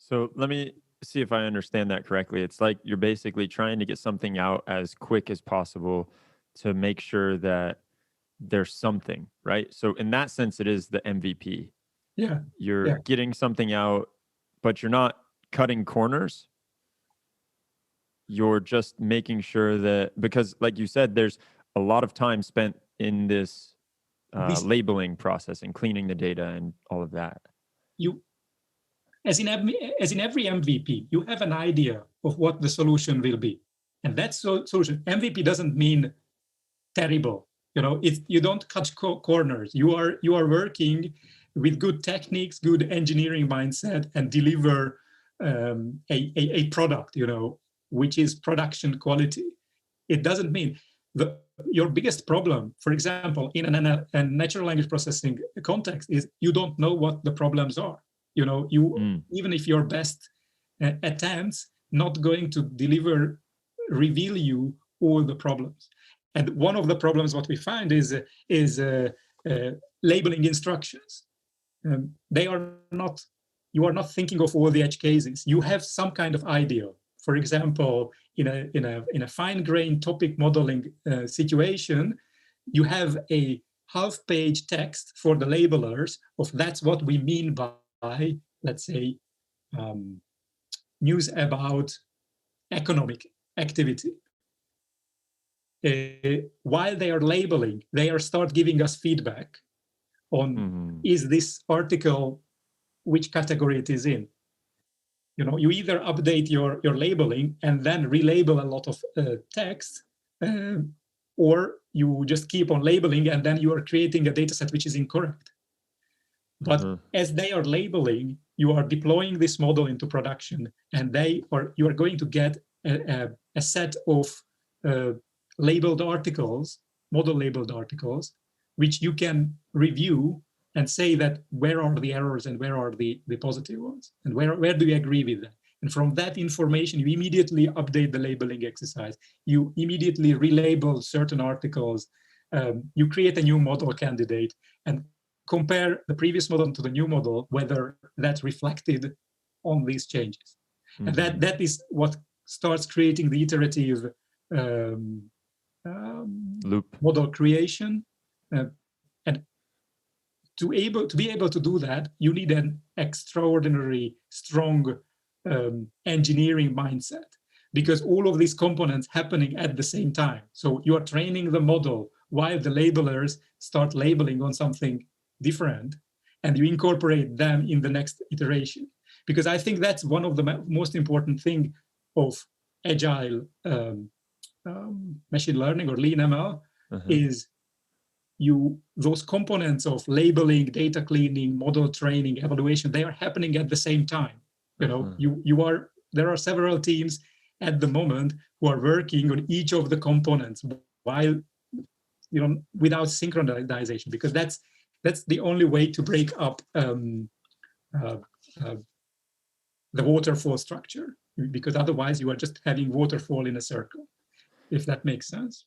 So let me see if I understand that correctly. It's like you're basically trying to get something out as quick as possible to make sure that there's something, right? So in that sense, it is the MVP. Yeah, You're yeah. getting something out, but you're not cutting corners. You're just making sure that, because like you said, there's a lot of time spent in this This labeling process and cleaning the data and all of that. you as in every MVP, you have an idea of what the solution will be, and that solution MVP doesn't mean terrible. You don't cut corners. You are working with good techniques, good engineering mindset, and deliver a product, which is production quality. It doesn't mean your biggest problem, for example, in a natural language processing context, is you don't know what the problems are. Even if your best attempts not going to reveal you all the problems. And one of the problems what we find is labeling instructions. They are not. You are not thinking of all the edge cases. You have some kind of idea. For example, in a fine-grained topic modeling situation, you have a half-page text for the labelers of that's what we mean by, let's say, news about economic activity. While they are labeling, they are start giving us feedback on is this article, which category it is in. You either update your labeling and then relabel a lot of text, or you just keep on labeling and then you are creating a data set which is incorrect. But as they are labeling, you are deploying this model into production, and you are going to get a set of labeled articles, model labeled articles, which you can review and say that where are the errors and where are the positive ones, and where do you agree with that? And from that information, you immediately update the labeling exercise. You immediately relabel certain articles. You create a new model candidate and compare the previous model to the new model, whether that's reflected on these changes. And that is what starts creating the iterative loop model creation. And to be able to do that, you need an extraordinary strong engineering mindset, because all of these components happening at the same time. So you are training the model while the labelers start labeling on something different, and you incorporate them in the next iteration. Because I think that's one of the most important thing of agile machine learning or lean ML is those components of labeling, data cleaning, model training, evaluation, they are happening at the same time. There are several teams at the moment who are working on each of the components while without synchronization, because that's the only way to break up the waterfall structure, because otherwise you are just having waterfall in a circle, if that makes sense.